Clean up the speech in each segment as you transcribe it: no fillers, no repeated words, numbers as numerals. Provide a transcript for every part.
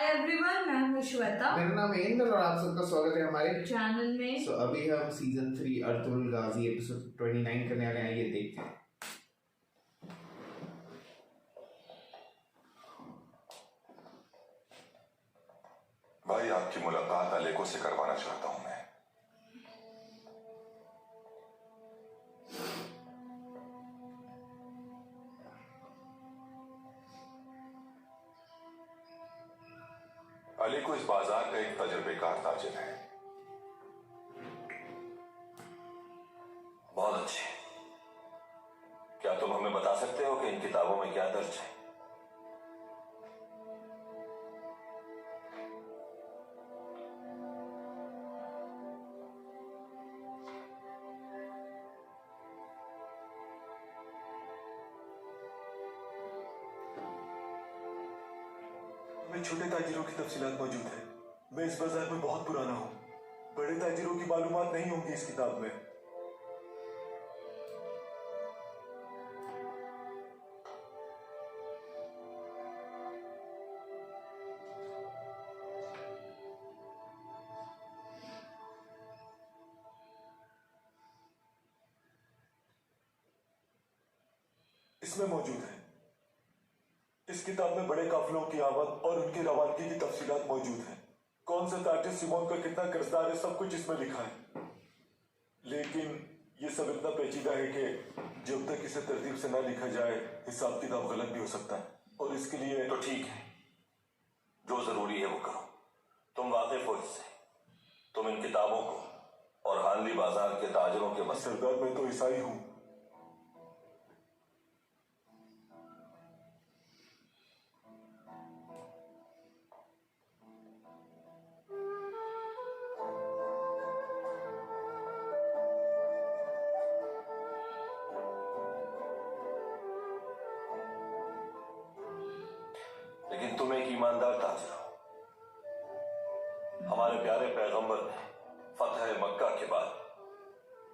Hi everyone, मैं हूँ श्वेता। मेरा नाम है इंद्र और आप सबका स्वागत है हमारे चैनल में। अभी हम सीजन 3 अर्तुगरुल गाजी एपिसोड 29 करने वाले हैं। ये देखते हैं। भाई, आपकी मुलाकात अलेको से करवाना चाहता हूं मैं। अलेको इस बाजार का एक तजुर्बेकार ताजिर है। बहुत अच्छे। क्या तुम हमें बता सकते हो कि इन किताबों में क्या दर्ज है? में छोटे ताजिरों की तफसीलात मौजूद है। मैं इस बाजार में बहुत पुराना हूँ। बड़े ताजिरों की मालूमात नहीं होंगी इस किताब में। इसमें मौजूद है। इस किताब में बड़े काफिलों की आमद और उनकी रवानगी की तफसीलात मौजूद हैं। कौन सा ताजिर सिमोन का कितना कर्जदार है, सब कुछ इसमें लिखा है। लेकिन ये सब इतना पेचीदा है कि जब तक इसे तरतीब से ना लिखा जाए, हिसाब किताब गलत भी हो सकता है। और इसके लिए तो ठीक है, जो जरूरी है वो करो। तुम वाकिफ हो इससे। तुम इन किताबों को और हानली बाजार के ताजिरों के सरदार, मैं तो ईसाई हूँ। लेकिन तुम एक ईमानदार ताजिर हो। हमारे प्यारे पैगंबर ने फतह मक्का के बाद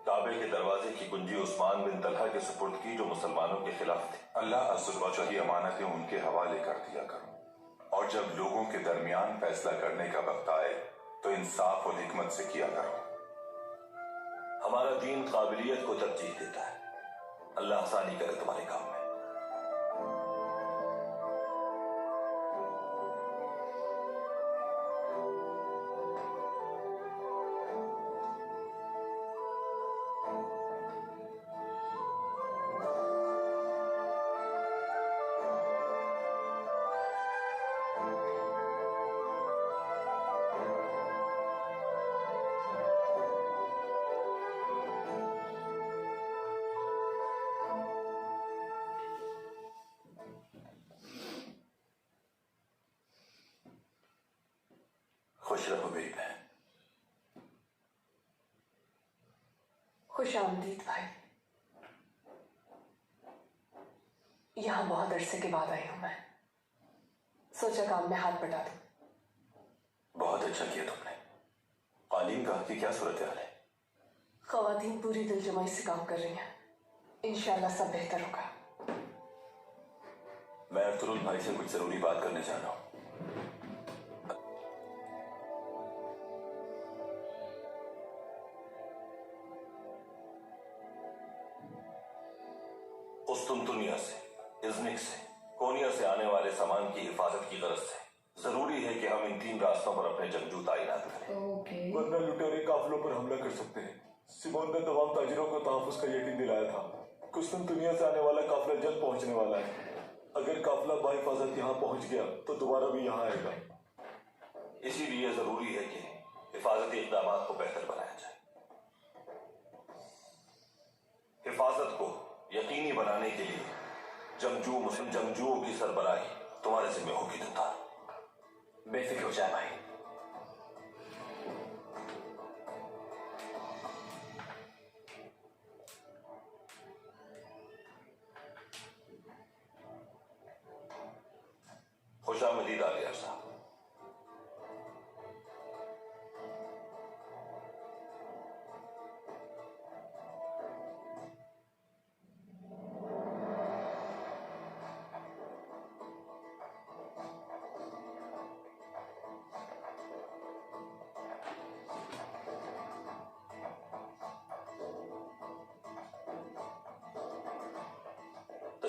काबे के दरवाजे की कुंजी उस्मान बिन तलहा के सुपुर्द की, जो मुसलमानों के खिलाफ थे। अल्लाह अज़्ज़ व जल की अमानतें उनके हवाले कर दिया करो, और जब लोगों के दरमियान फैसला करने का वक्त आए तो इंसाफ और हिकमत से किया करो। हमारा दीन काबिलियत को तरजीह देता है। अल्लाह आसानी करे तुम्हारे काम में। खुश रहो मेरी बहन। खुश आमदीद भाई। यहां बहुत अरसे के बाद आई हूं मैं। सोचा काम में हाथ बटा दूं। बहुत अच्छा किया तुमने। कालीन का की क्या सूरत हाल है? खवातीन पूरी दिलजमाई से काम कर रही हैं। इंशाल्लाह सब बेहतर होगा। मैं अर्तुगरुल भाई से कुछ जरूरी बात करने जा रहा हूं। कुस्तुंतुनिया से, इज़्निक से, कोनिया से आने वाले सामान की हिफाजत की गरज से जरूरी है कि हम इन 3 रास्तों पर अपने जंगजू तैनात करें। वरना लुटेरे काफिलों पर हमला कर सकते हैं। सिमोन ने तमाम ताजिरों को तहफ्फुज़ का यकीन दिलाया था। कुस्तुंतुनिया से आने वाला काफिला जल्द पहुंचने वाला है। अगर काफिला बाहिफाजत यहाँ पहुंच गया तो दोबारा भी यहाँ आएगा। इसीलिए जरूरी है कि हिफाजती इक़दाम को बेहतर बनाया जाए। हिफाजत को यकीनी बनाने के लिए मुस्लिम जंगजुओं की सरबराही तुम्हारे जिम्मे होगी। तुम बेफिक्र हो जाए भाई। खुशामदीद आलिया साहब।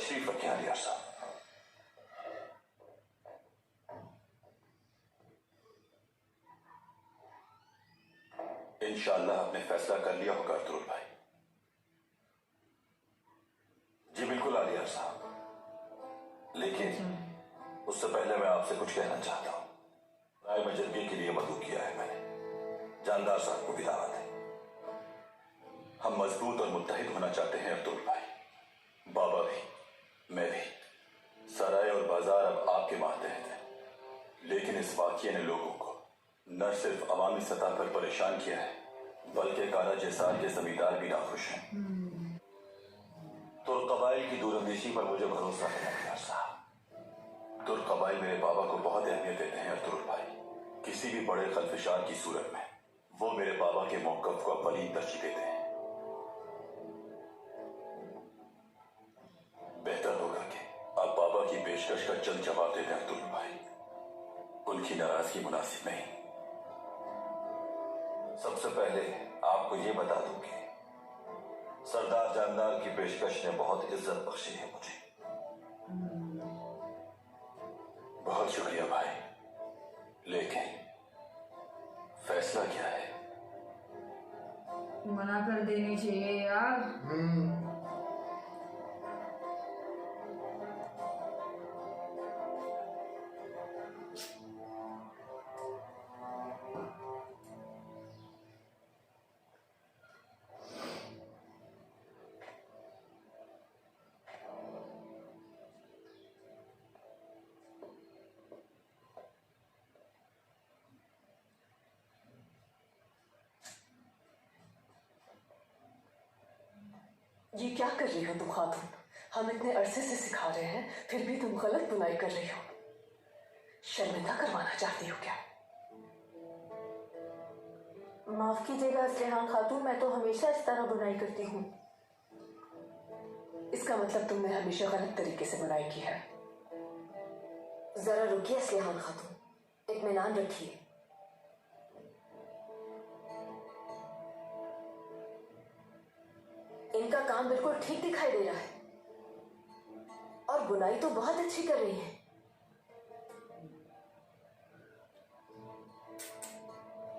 तशरीफ रखें आलिया साहब। इंशाअल्लाह आपने फैसला कर लिया होगा अब्दुल भाई। जी बिल्कुल आलिया साहब, लेकिन उससे पहले मैं आपसे कुछ कहना चाहता हूं। राय मजरगे के लिए मदू किया है मैंने, जानदार साहब को भी दावत है। हम मजबूत और मुत्तहिद होना चाहते हैं अब्दुल भाई, बाबा भी, मैं भी। सराय और बाजार अब आपके मातहत है, लेकिन इस वाकये ने लोगों को न सिर्फ अवामी सतह पर परेशान किया है, बल्कि कारा जैसार के जमींदार भी नाखुश हैं। तुर्क-कबाइल की दूरंदेशी पर मुझे भरोसा है अख्तियार साहब। तुर्क-कबाइल मेरे बाबा को बहुत अहमियत देते हैं अब्दुल भाई। किसी भी बड़े खलफशार की सूरत में वो मेरे बाबा के मौक़िफ़ को अव्वलीन तरजीह देते हैं। बेहतर होगा कि आप बाबा की पेशकश का जल्द जवाब दे दें अब्दुल भाई। उनकी नाराजगी मुनासिब नहीं। सबसे पहले आपको ये बता दूं कि सरदार जानदार की पेशकश ने बहुत इज्जत बख्शी है मुझे। बहुत शुक्रिया भाई, लेकिन फैसला क्या है? मना कर देनी चाहिए यार। ये क्या कर रही हो तुम खातून? हम इतने अरसे से सिखा रहे हैं, फिर भी तुम गलत बुनाई कर रही हो। शर्मिंदा करवाना चाहती हो क्या? माफ कीजिएगा असलिहान खातून, मैं तो हमेशा इस तरह बुनाई करती हूँ। इसका मतलब तुमने हमेशा गलत तरीके से बुनाई की है। जरा रुकिए असलिहान खातून, इत्मीनान रखिए। इनका काम बिल्कुल ठीक दिखाई दे रहा है और बुनाई तो बहुत अच्छी कर रही है।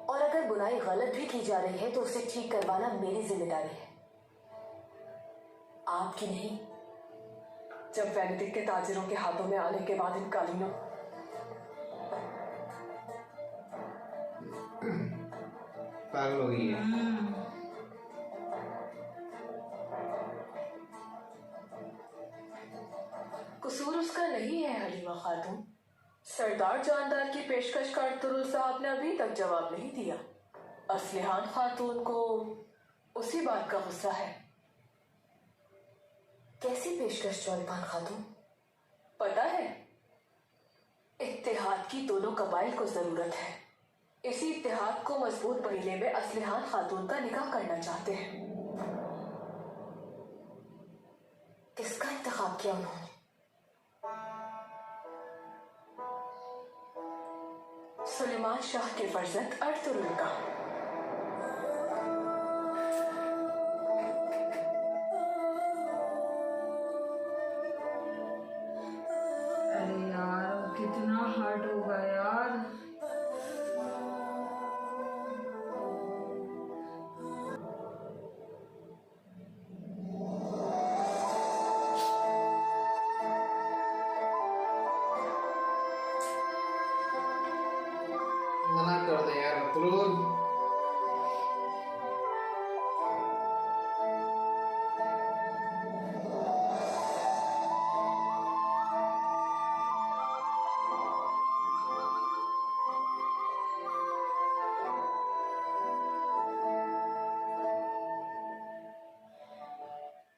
और अगर बुनाई गलत भी की जा रही है तो उसे ठीक करवाना मेरी जिम्मेदारी है, आपकी नहीं। जब वेनेटिक के ताजिरों के हाथों में आने के बाद इन कालीनों पागल हो गई है। कसूर उसका नहीं है हलीमा खातून। सरदार जानदार की पेशकश का अब्दुल साहब ने अभी तक जवाब नहीं दिया। असलिहान खातून को उसी बात का गुस्सा है। कैसी पेशकश जौलपान खातून? पता है, इत्तेहाद की दोनों कबाइल को जरूरत है। इसी इत्तेहाद को मजबूत महीने में असलिहान खातून का निकाह करना चाहते हैं। किसका इंतखाब किया उन्होंने? सुलेमान शाह के फर्जंद अर्तुगरुल का। अरे यार कितना हर्ट होगा यार। मना कर दे यार अब्दुल।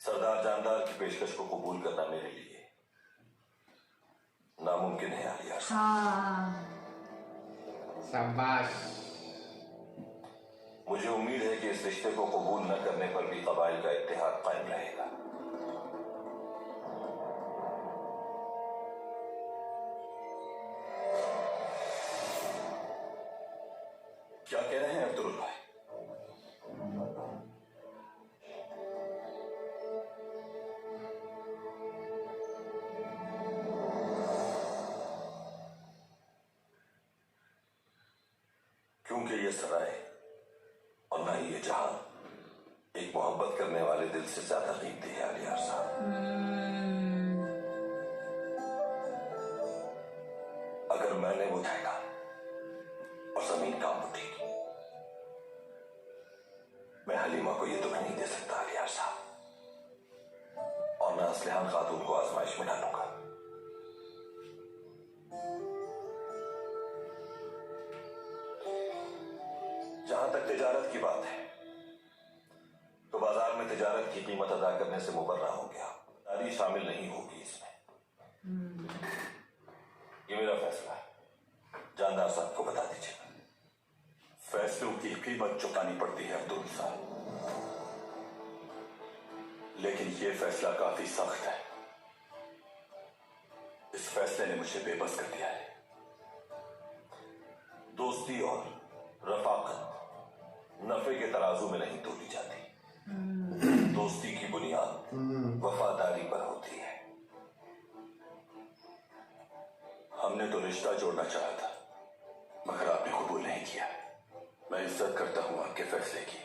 सरदार जानदार की पेशकश को कबूल करना मेरे लिए नामुमकिन है आलिया साहब। हाँ शाबाश। मुझे उम्मीद है कि इस रिश्ते को कबूल न करने पर भी कबाइल का इत्तेहाद कायम रहेगा। क्या कह रहे हैं अब्दुल भाई? क्योंकि ये सराय और ना ही ये जहां एक मोहब्बत करने वाले दिल से ज्यादा कीमती है अलियार साहब। अगर मैंने बुझाएगा और जमीन काम उठेगी, मैं हलीमा को ये दुख नहीं दे सकता अलियार साहब, और मैं असलिहान खातून को आजमाइश में डालूंगा। जहां तक तिजारत की बात है, तो बाजार में तिजारत की कीमत अदा करने से मुबर्रा हो गया, तारीख शामिल नहीं होगी इसमें। ये मेरा फैसला है, जानदार साहब को बता दीजिए। फैसलों की कीमत चुकानी पड़ती है अब्दुल साहब, लेकिन ये फैसला काफी सख्त है। इस फैसले ने मुझे बेबस कर दिया है। दोस्ती और रफाकत नफे के तराजू में नहीं तोली जाती। दोस्ती की बुनियाद वफादारी पर होती है। हमने तो रिश्ता जोड़ना चाहा था, मगर आपने कबूल नहीं किया। मैं इज्जत करता हूं आपके फैसले की,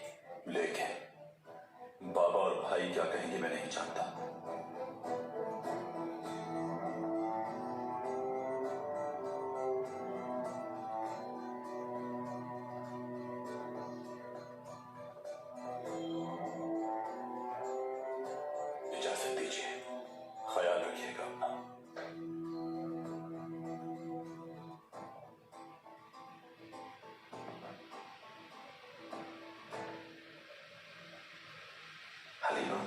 लेकिन बाबा और भाई क्या कहेंगे मैं नहीं जानता। इजाजत दीजिए, ख्याल रखिएगा अपना। हलीमा,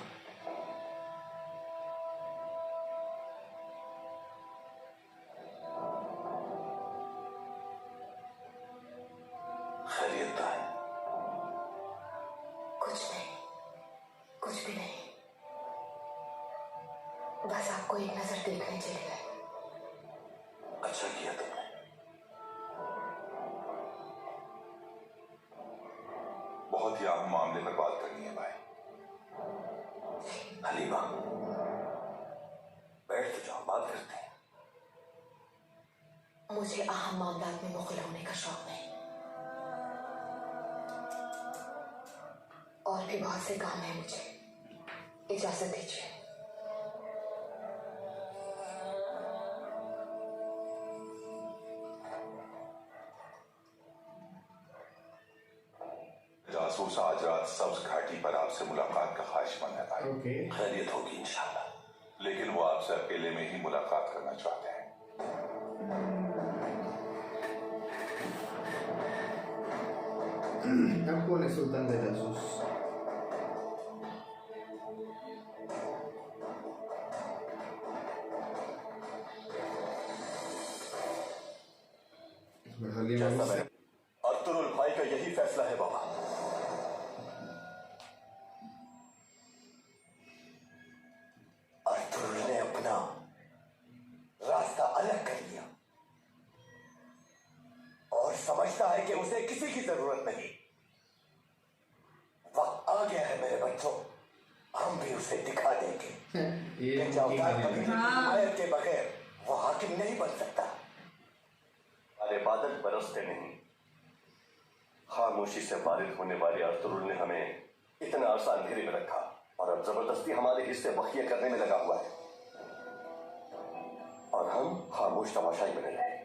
खैरियत तो है? कुछ नहीं, कुछ भी नहीं, बस आपको एक नजर देखने चले गए। अच्छा किया तुमने। बहुत ही अहम मामले पर बात करनी है भाई। हलीमा, बैठ तो जाओ, बात करते हैं। मुझे अहम मामलात में मुखल होने का शौक नहीं, और भी बहुत से काम है मुझे, इजाजत दीजिए। जासूस आज रात सब्ज घाटी पर आपसे मुलाकात का ख्वाहिशमंद है भाई। ओके। खैरियत होगी इंशाल्लाह। लेकिन वो आपसे अकेले में ही मुलाकात करना चाहते हैं। अब कौन है सुल्तान का जासूस? जैसा मैं अर्तुरुल भाई का यही फैसला है बाबा। अर्तुरुल ने अपना रास्ता अलग कर लिया और समझता है कि उसे किसी की जरूरत नहीं। वक्त आ गया है मेरे बच्चों, हम भी उसे दिखा देंगे कि जावदार कबीले की हिमायत के बगैर वो हाकिम नहीं बन सकता। अरे बादल बरसते नहीं, खामोशी से बारिश होने वाले अर्तुरुल ने हमें इतना अरसा अंधेरे में रखा और अब जबरदस्ती हमारे हिस्से बखिया करने में लगा हुआ है, और हम खामोश तमाशाई बने रहे।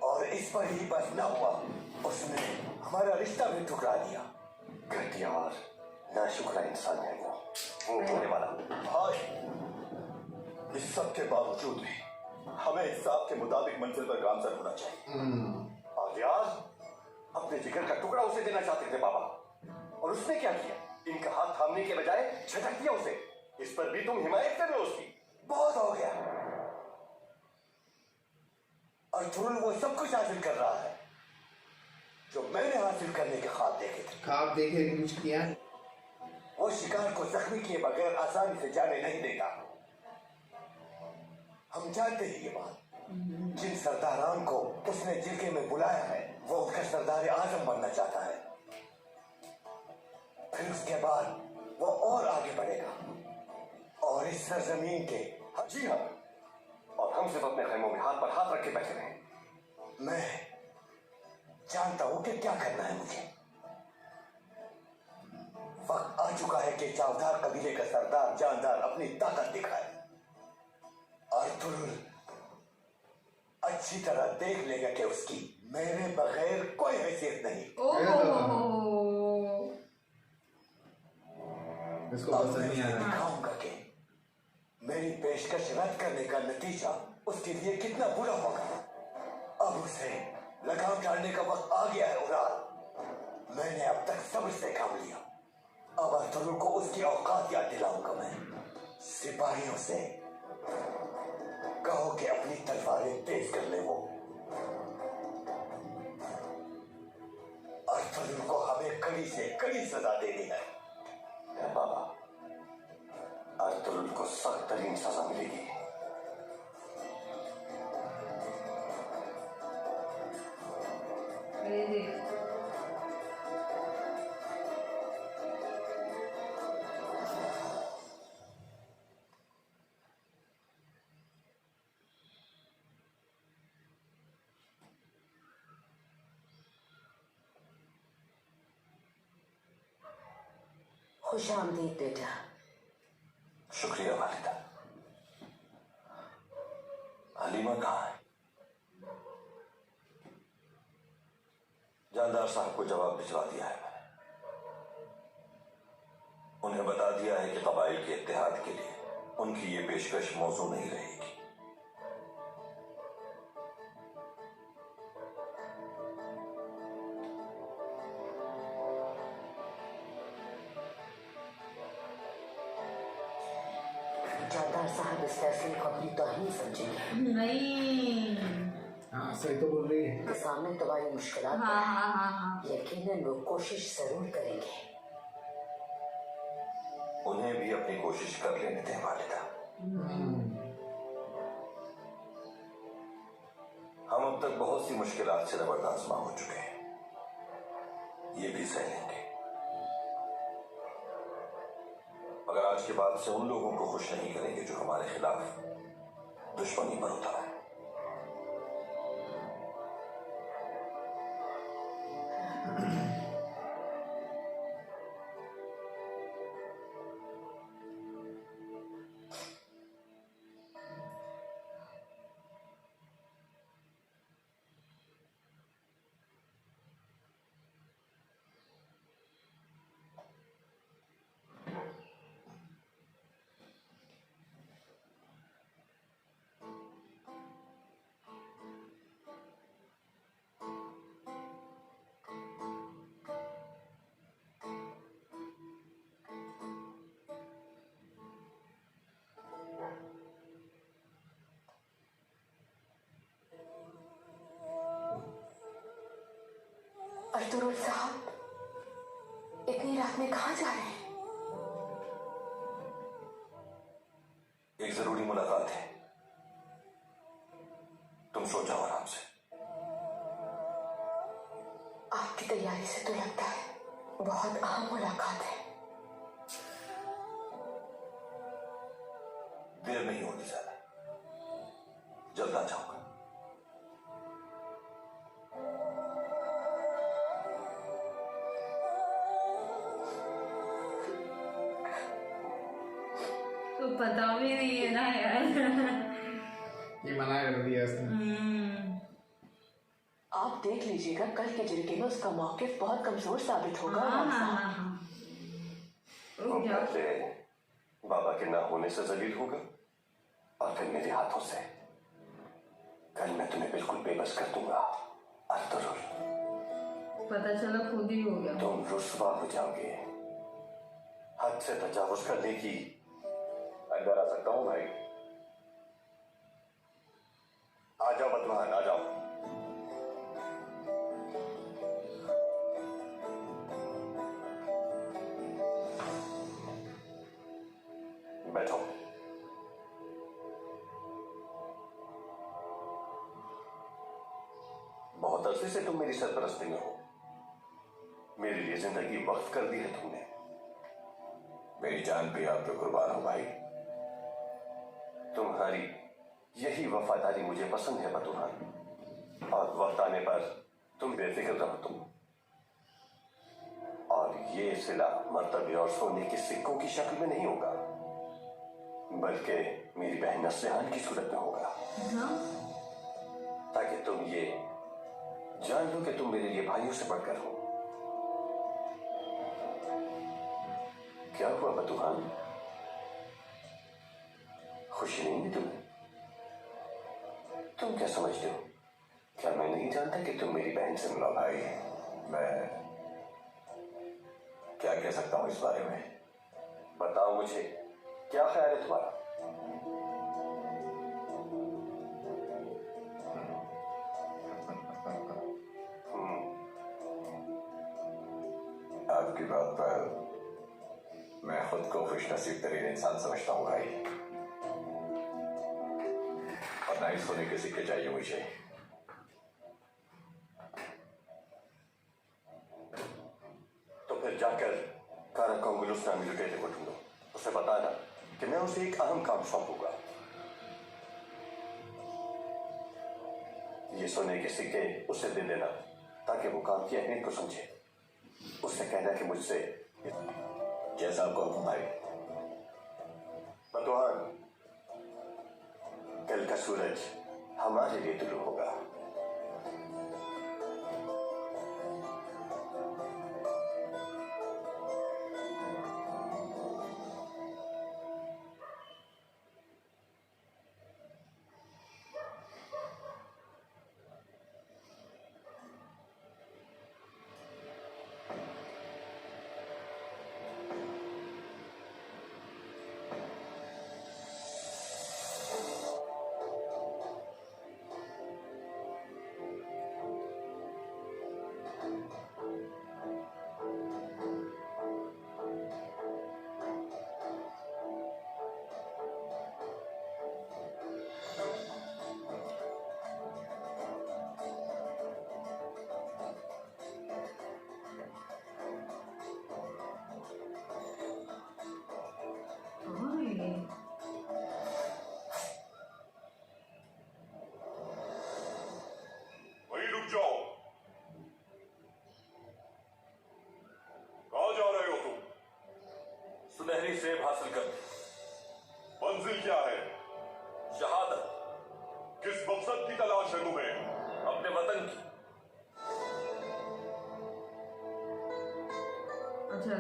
और इस पर ही बस न हुआ, उसने हमारा रिश्ता भी ठुकरा दिया। घटिया और नाशुक्रा इंसान है वो, होने वाला। भाई, इस सब के बावजूद भी हमें इंसाफ के मुताबिक मंजिल पर गामजन होना चाहिए। और यार, अपने जिगर का टुकड़ा उसे देना चाहते थे बाबा, और उसने क्या किया? इनका हाथ थामने के बजाय झटक दिया उसे। इस पर भी तुम हिमायत कर रहे हो उसकी? बहुत हो गया। अर्तुरुल वो सब कुछ हासिल कर रहा है जो मैंने हासिल करने के ख्वाब देखे थे। ख्वाब देखे कुछ किया? वो शिकार को जख्मी किए बगैर आसानी से जाने नहीं देगा। हम जानते हैं ये बात। जिन सरदारान को उसने जिरगे में बुलाया है, वो उनका सरदार आजम बनना चाहता है। फिर उसके बाद वो और आगे बढ़ेगा और इस सरजमीन के, जी हाँ, और हम सिर्फ अपने खैमों में हाथ पर हाथ रख के बैठे रहे। क्या करना है मुझे? वक्त आ चुका है कि चावदार कबीले का सरदार जानदार अपनी ताकत दिखाए। अर्थुल अच्छी तरह देख लेगा कि उसकी मेरे बगैर कोई हैसियत नहीं। इसको अब पसंद मैं नहीं आ उसे रहा। दिखाऊंगा कि मेरी पेशकश रद्द करने का नतीजा उसके लिए कितना बुरा होगा। अब उसे लगाम डालने का वक्त आ गया है उराल। मैंने अब तक सब्र से काम लिया, अब अर्थुल को उसकी औकात याद दिलाऊंगा मैं। सिपाहियों से कहो कि अपनी तलवारें तेज कर ले। वो अर्थुल को हमें कड़ी से कड़ी सजा देनी है। बाबा, अर्थुल को सख्त तरीन सजा मिलेगी। अरे देख, खुश आमदीद बेटा। शुक्रिया वालिदा। हलीमा कहाँ है? जानदार साहब को जवाब भिजवा दिया है मैंने। उन्हें बता दिया है कि कबाइल के इत्तेहाद के लिए उनकी ये पेशकश मौजू नहीं रहेगी। जानदार साहब इस फैसले को अपनी तौहीन समझेंगे। नहीं। हाँ सही तो बोल रही है। के सामने तुम्हारी मुश्किलात हाँ हाँ हाँ हाँ। यकीनन वो कोशिश जरूर करेंगे। उन्हें भी अपनी कोशिश कर लेने दें वालिदा। हम अब तक बहुत सी मुश्किलात से जबरदस्त हो चुके हैं, ये भी सह लेंगे। मगर आज के बाद से उन लोगों को खुश नहीं करेंगे जो हमारे खिलाफ दुश्मनी पर उतर है। अर्तुगरुल साहब, इतनी रात में कहाँ जा रहे हैं? एक जरूरी मुलाकात है, तुम सो जाओ आराम से। आपकी तैयारी से तो लगता है बहुत अहम मुलाकात है। देर नहीं होनी ज्यादा, जल्द आ जाऊंगा। तो पता भी नहीं है ना यार। ये मना कर दिया उसने। आप देख लीजिएगा कल के जरिए में उसका मौकिफ बहुत कमजोर साबित होगा। हाँ इमाम हाँ साहब। हाँ हाँ। वो रुक जाओ। पहले बाबा के ना होने से जलील होगा और फिर मेरे हाथों से। कल मैं तुम्हें बिल्कुल बेबस कर दूंगा अर्तुगरुल। पता चला खुद ही हो गया। तुम रुस्वा हो जाओगे। हद से तजावुज करने की अंदर आ सकता हूं भाई? आ जाओ बदवान, आ जाओ। बैठो। बहुत अरसे से तुम मेरी सरपरस्ती में हो। मेरे लिए जिंदगी वक्फ कर दी है तुमने। मेरी जान पे आप पे कुर्बान हो भाई। तुम्हारी यही वफादारी मुझे पसंद है बतूहान। और वक्त आने पर तुम बेफिक्र रहो। और ये सिला मर्तबे और सोने के सिक्कों की शक्ल में नहीं होगा, बल्कि मेरी बहन नस्लिहान की सूरत में होगा, हाँ? ताकि तुम ये जान लो कि तुम मेरे लिए भाइयों से बढ़कर हो। क्या हुआ बतूहान, खुशी नहीं है तुम्हें? तुम क्या समझते हो? क्या मैं नहीं जानता कि तुम मेरी बहन से मिला? भाई, मैं क्या कह सकता हूं इस बारे में? बताओ मुझे, क्या ख्याल है तुम्हारा? आपकी बात पर मैं खुद को खुशनसीब तरीन इंसान समझता हूँ भाई, और ना ही सोने के सिक्के चाहिए मुझे। तो फिर जाकर कारा कांगुलुस नामी लुटेरे को ढूंढो, उसे बताना कि मैं उसे एक अहम काम सौंपूंगा। ये सोने के सिक्के उसे दे देना ताकि वो काम की अहमियत को समझे। उससे कहना कि मुझसे, जैसा आपको हुक्म भाई। बतूहान, कल का सूरज हमारे लिए तुलू होगा। वहीं रुक जाओ। कहाँ जा रहे हो तुम? सुनहरी सेब हासिल कर। मंजिल क्या है? शहादत। किस मकसद की तलाश है तुम्हें? अपने वतन की। अच्छा,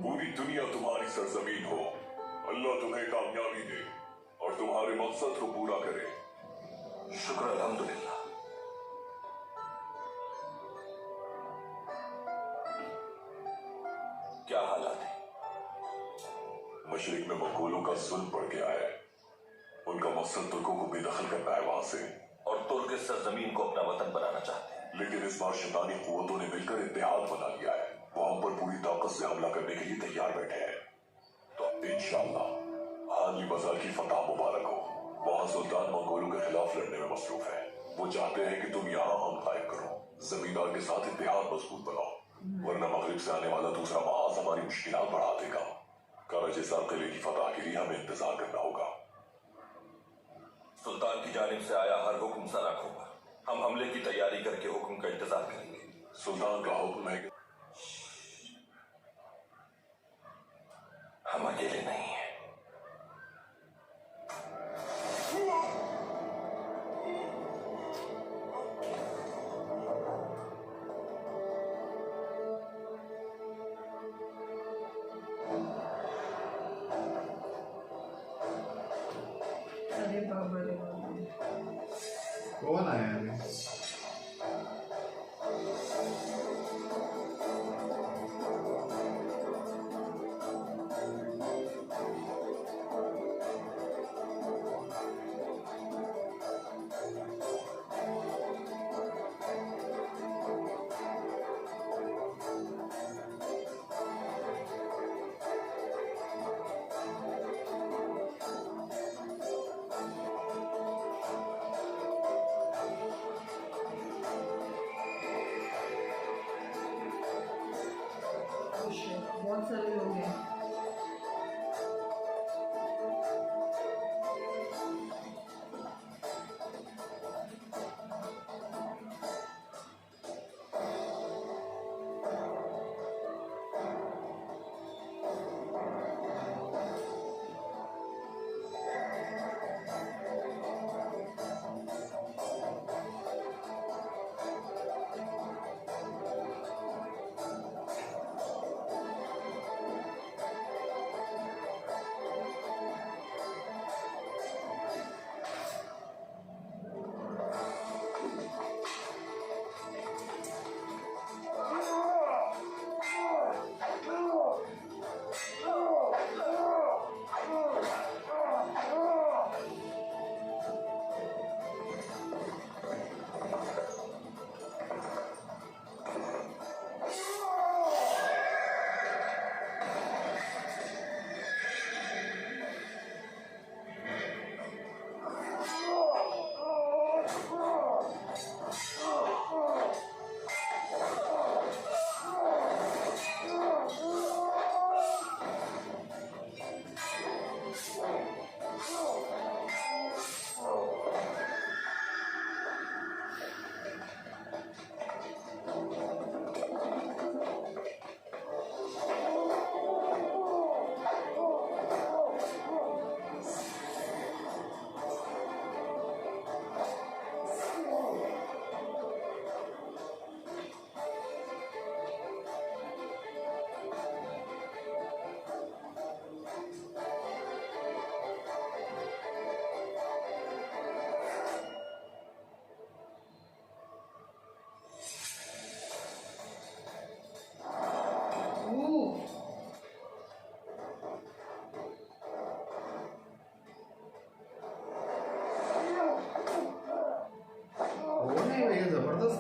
पूरी दुनिया तुम्हारी सरजमीन हो, अल्लाह तुम्हें कामयाबी दे और तुम्हारे मकसद को पूरा करे। शुक्र अल्हम्दुलिल्लाह। क्या हालात है? मशरिक में मंगोलों का जुल्म बढ़ गया है। उनका मकसद तुर्कों को बेदखल करना है वहां से, और तुर्क इस सरजमीन को अपना वतन बनाना चाहते हैं। लेकिन इस बार शैतानी कुव्वतों ने मिलकर इत्तेहाद बना लिया है। वो हम पर पूरी ताकत से हमला करने के लिए तैयार बैठे हैं। तो इंशाअल्लाह हाली बाजार की फतह मुबारक हो। वहां सुल्तान मंगोलों के खिलाफ लड़ने में मसरूफ है। वो चाहते हैं कि तुम यहाँ हम कायम करो, जमींदार के साथ इत्तेहाद मजबूत बनाओ, वरना मगरिब से आने वाला दूसरा महाज हमारी मुश्किलात बढ़ा देगा। कराचिस्तान किले की फतह के लिए हमें इंतजार करना होगा। सुल्तान की जानिब से आया हर हुक्म सर आंखों पर। हम हमले की तैयारी करके हुक्म का इंतजार करेंगे। सुल्तान का हुक्म है कि हम अकेले नहीं हैं। अरे बाबा रे बाबा। कौन आया अभी? बहुत सारे लोग हैं।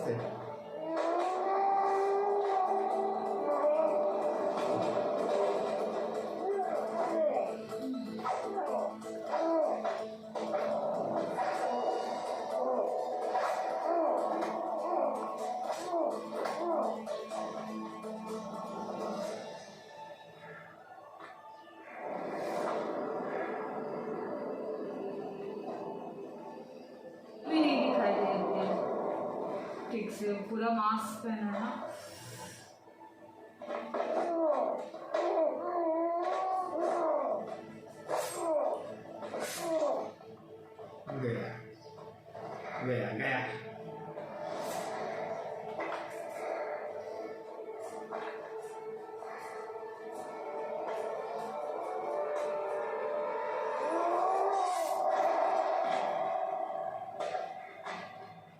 से। भी नहीं दिखाई दे रही है ठीक से, पूरा मास्क पहना है ना। गया गया गया।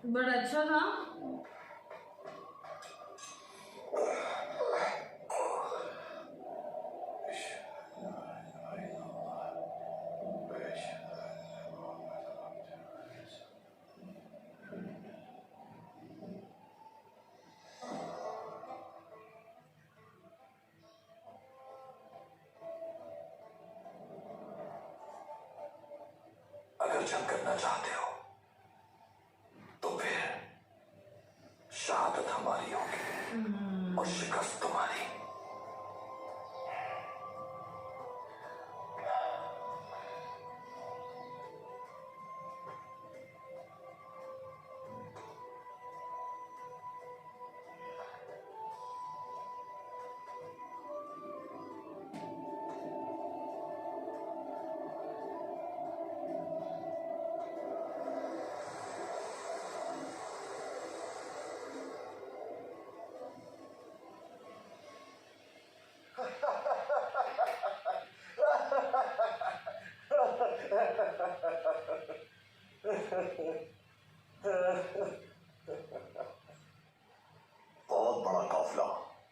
बड़ा अच्छा था। अगर जंग करना चाहते हो तो फिर शहादत हमारी होगी और शिकस्त तुम्हारी। बहुत बड़ा काफिला,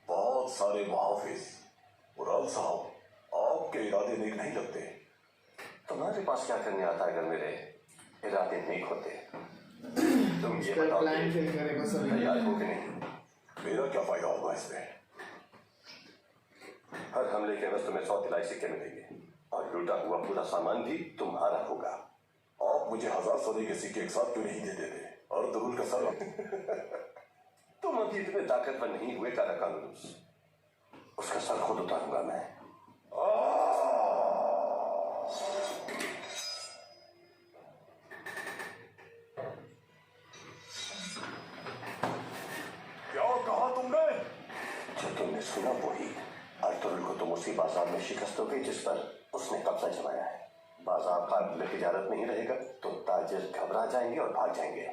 बहुत सारे मुहाफिज। उराल साहब, आपके इरादे नेक नहीं लगते। तुम्हारे पास क्या करने आता है अगर मेरे इरादे नेक होते? तुम ये इसका बताओ प्लान फिर करेगा सभी। तैयार हो कि नहीं? मेरा क्या फायदा होगा इसमें? हर हमले के वक्त तुम्हें 100 तिलाई सिक्के मिलेंगे और लूटा हुआ पूरा सामान भी तुम्हारा होगा। आप मुझे 1000 सोने के सिक्के एक साथ क्यों नहीं दे देते? और तुरुल का सर तुम अभी इतने ताकतवर नहीं हुए काराकानुस। उसका सर खुद उतारूंगा मैं। क्या कहा तुमने? जो तुमने सुना वही। अर्तुगरुल को तुम उसी बाजार में शिकस्त हो गई जिस पर उसने कब्जा जमाया है। बाजार काबिल तिजारत नहीं रहेगा तो ताजिर घबरा जाएंगे और भाग जाएंगे।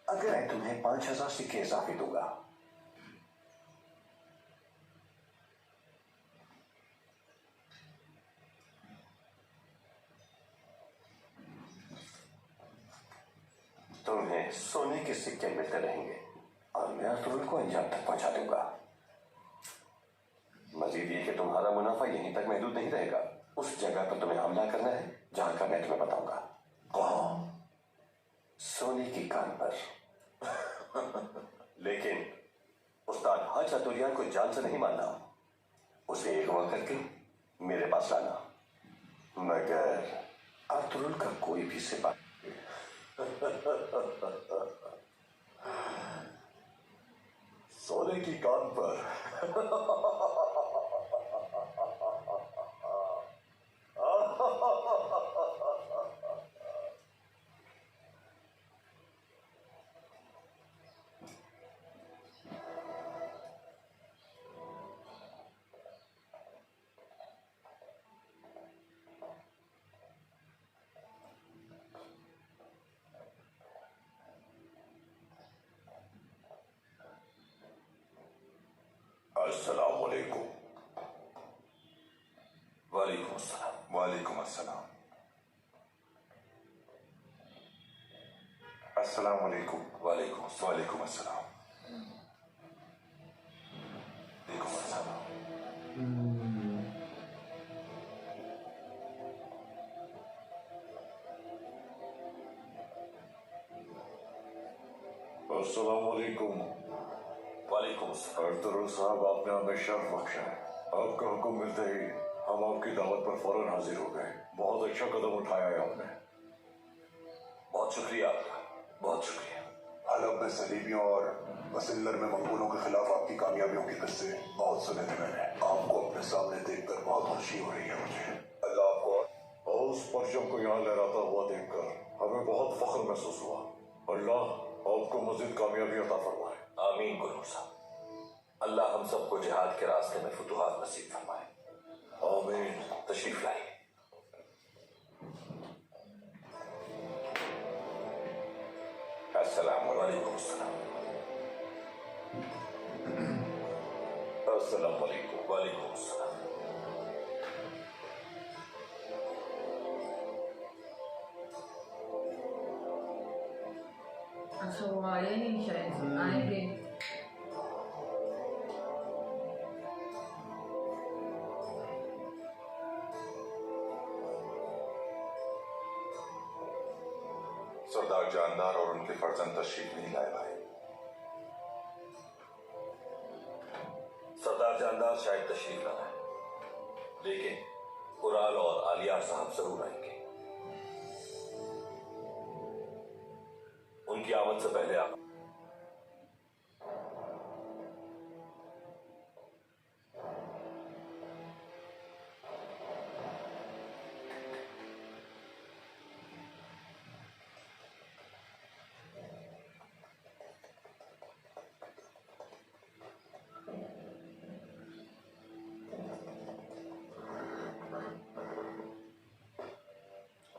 अगर मैं तुम्हें 5000 सिक्के इजाफी दूंगा। तुम्हें सोने के सिक्के मिलते रहेंगे और मैं अर्तुगरुल को अंजाम तक पहुंचा दूंगा। मजीद ये कि तुम्हारा मुनाफा यहीं तक महदूद नहीं रहेगा। उस जगह पर तुम्हें हमला करना है जहां का मैं तुम्हें बताऊंगा। कहाँ? सोने की कान पर। लेकिन उस्ताद हाजा तुरियान को जान से नहीं मानना। उसे अगवा करके मेरे पास लाना। मगर अर्तुगरुल का कोई भी सिपाही सोने की कान पर। अस्सलाम वालेकुम। वालेकुम अस्सलाम। वालेकुम अस्सलाम। अस्सलाम वालेकुम। वालेकुम अस्सलाम। वालेकुम अस्सलाम। वालेकुम अस्सलाम। अस्सलाम वालेकुम। वालेकुम अस्सलाम। अर्तुगरुल साहब, आपने हमें शर्फ बख्शा है। आपका हुक्म मिलते ही हम आपकी दावत पर फौरन हाजिर हो गए। बहुत अच्छा कदम उठाया है आपने। बहुत शुक्रिया आपका, बहुत शुक्रिया। हलब में सलीबियों और मसिल्लर में मंगोलों के खिलाफ आपकी कामयाबियों के किस्से बहुत सुने थे मैंने। आपको अपने सामने देखकर बहुत खुशी हो रही है मुझे। अल्लाह आपको और उस परचम को यहाँ लहराता हुआ देखकर हमें बहुत फख्र महसूस हुआ। अल्लाह आपको मजीद कामयाबी अता फरमाए। आमीन गुरु साहब। अल्लाह हम सबको जिहाद के रास्ते में फुतुहात नसीब फरमाए। आमीन। तशरीफ लाइए। अस्सलाम वालेकुम अस्सलाम। अस्सलाम वालेकुम। वालेकुम अस्सलाम। अच्छा वो आए नहीं शायद, आएंगे। सरदार जानदार और उनके फर्जंद तशरीफ नहीं लाए भाई। सरदार जानदार शायद तशरीफ लाए, लेकिन कुराल और आलियार साहब जरूर आएंगे। उनकी आमद से पहले आप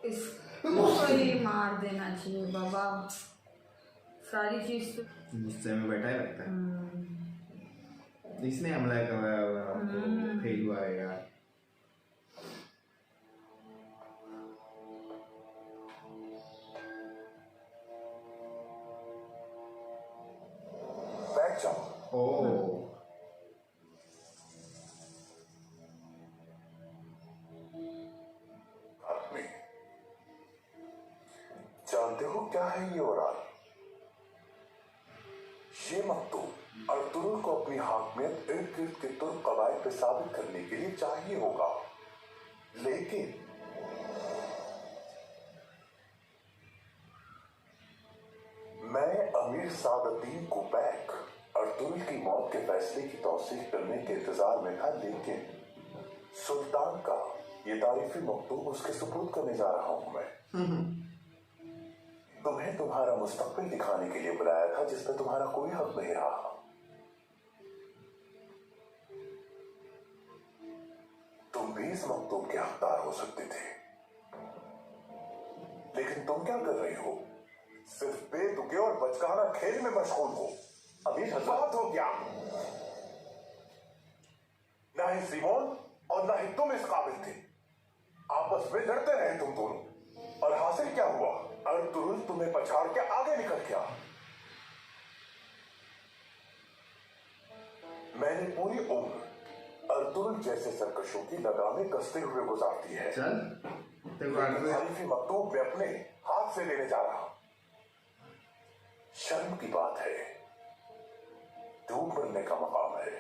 इसको ही मार देना चाहिए बाबा। सारी चीज तो गुस्से में बैठा ही लगता है। इसने हमला करवाया होगा, आपको फेल हुआ है यार। बैठ जाओ। ओह आदमी, जानते हो क्या है ये ओराल? ये मकतूब अर्तुगरुल को अपनी हाकमियत इर्द गिर्द के तुर्क कबाइल पे साबित करने के लिए चाहिए होगा, लेकिन मैं अमीर सादुद्दीन कुबैक अर्तुगरुल की मौत के फैसले की तौसीक करने के इंतजार में था, लेकिन सुल्तान का ये तारीफी मकतूब उसके सुपुर्द करने जा रहा हूं मैं। तुम्हें तुम्हारा मुस्तकबिल दिखाने के लिए बुलाया था, जिसमें तुम्हारा कोई हक नहीं रहा। तुम भी इस मकतूब के हकदार हो सकते थे, लेकिन तुम क्या कर रही हो? सिर्फ बेतुके और बचकाना खेल में मशगूल हो। अभी बहुत हो गया। ना ही सिमोन और ना ही तुम इस काबिल थे। आपस में लड़ते रहे तुम दोनों, और हासिल क्या हुआ? अर्तुगरुल तुम्हें पछाड़ के आगे निकल गया। मैंने पूरी उम्र अर्तुगरुल जैसे सरकशों की लगामें कसते हुए गुजार दी है। चल तारीफी मकतूब मैं अपने हाथ से लेने जा रहा हूं। शर्म की बात है, धूप मरने का मकाम है।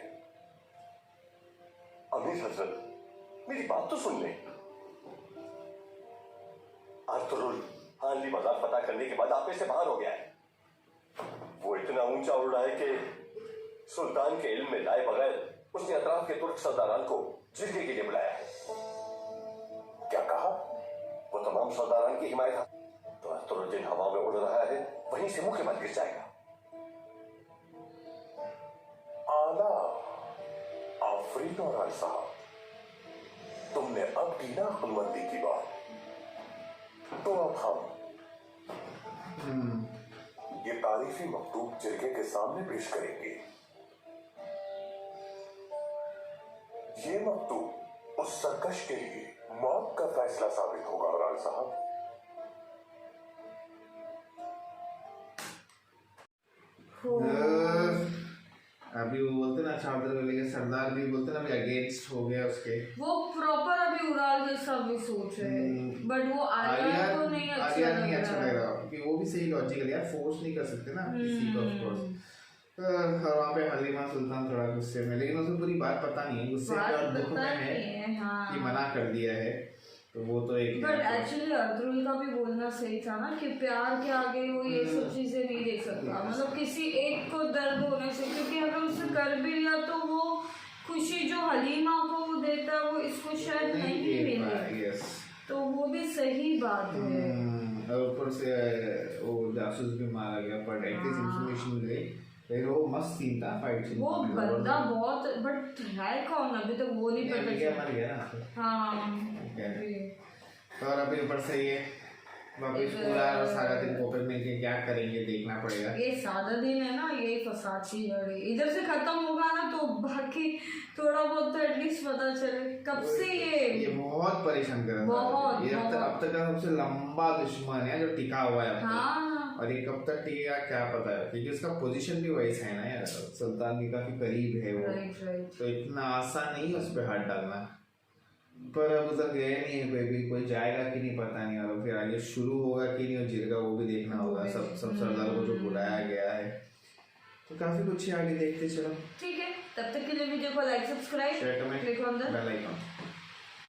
अमीर हजरत, मेरी बात तो सुन ले। अर्तुगरुल हाली बाजार पता करने के बाद आपे से बाहर हो गया है। वो इतना ऊंचा उड़ रहा है कि सुल्तान के इल्म में लाए बगैर उसने अतराफ के तुर्क सरदारान को जिरगे के लिए बुलाया है। क्या कहा? वो तमाम सरदारान की हिमायत, तो अर्तुगरुल जिन हवा में उड़ रहा है वहीं से मुंह के बल गिर जाएगा। आला आफरीन और आल साहब, तुमने अब की ना अक्लमंदी की बात, तो अब हम ये तारीफी मकतूब जिरगे के सामने पेश करेंगे। ये मकतूब उस सरकश के लिए मौत का फैसला साबित होगा। और साहब, अभी वो बोलते ना चादर को लेके सरदार भी बोलते ना अभी अगेंस्ट हो गया उसके। वो प्रॉपर अभी उड़ाल जैसा भी सोच रहे हैं, बट वो आलिया तो नहीं अच्छा लग रहा। क्योंकि वो भी सही लॉजिकल यार, फोर्स नहीं कर सकते ना किसी को ऑफ कोर्स। तो वहाँ पे हलीमा सुल्तान थोड़ा गुस्से में, लेकिन उसे पूरी बात पता नहीं है, गुस्से में और दुख में है कि मना कर दिया है, तो वो तो एक। बट एक्चुअली अर्तुगरुल का भी बोलना सही था ना कि प्यार के आगे वो ये सब चीजें नहीं देख सकता, मतलब किसी एक को दर्द होने से, क्योंकि अगर उसने कर भी लिया तो वो खुशी जो हलीमा को वो देता है वो इसको शायद नहीं मिले, तो वो भी सही बात है। और ऊपर से वो जासूस भी मारा गया, पर एटलीस्ट इंफॉर्मेशन मिल गई। फिर वो मस्त सीन था, फाइट सीन, वो बंदा बहुत, बट है कौन अभी तक वो नहीं पता चला। मर गया ना। हाँ और अभी ऊपर से ये वापिस पूरा और सारा दिन पोपे में के क्या करेंगे देखना पड़ेगा। ये सादा दिन है ना, यही फसाद चीज है, इधर से खत्म होगा ना तो बाकी थोड़ा बहुत तो एटलीस्ट पता चले। कब से ये बहुत परेशान कर रहा था, ये अब तक का सबसे लंबा दुश्मन है जो टिका हुआ है। हाँ। और ये कब तक टिकेगा क्या पता है, क्योंकि उसका पोजीशन भी वैसा है ना यार, सुल्तान के काफी करीब है वो। राइट। तो इतना आसान नहीं है उस पर हाथ डालना, पर अब उधर गए नहीं है कोई भी, कोई जाएगा कि नहीं पता नहीं, और फिर आगे शुरू होगा कि नहीं, और जीतेगा वो भी देखना होगा। सब सरदारों को जो बुलाया गया है, तो काफी कुछ है, आगे देखते चलो। ठीक है, तब तक के लिए वीडियो को like, subscribe, share, comment, click on the bell icon.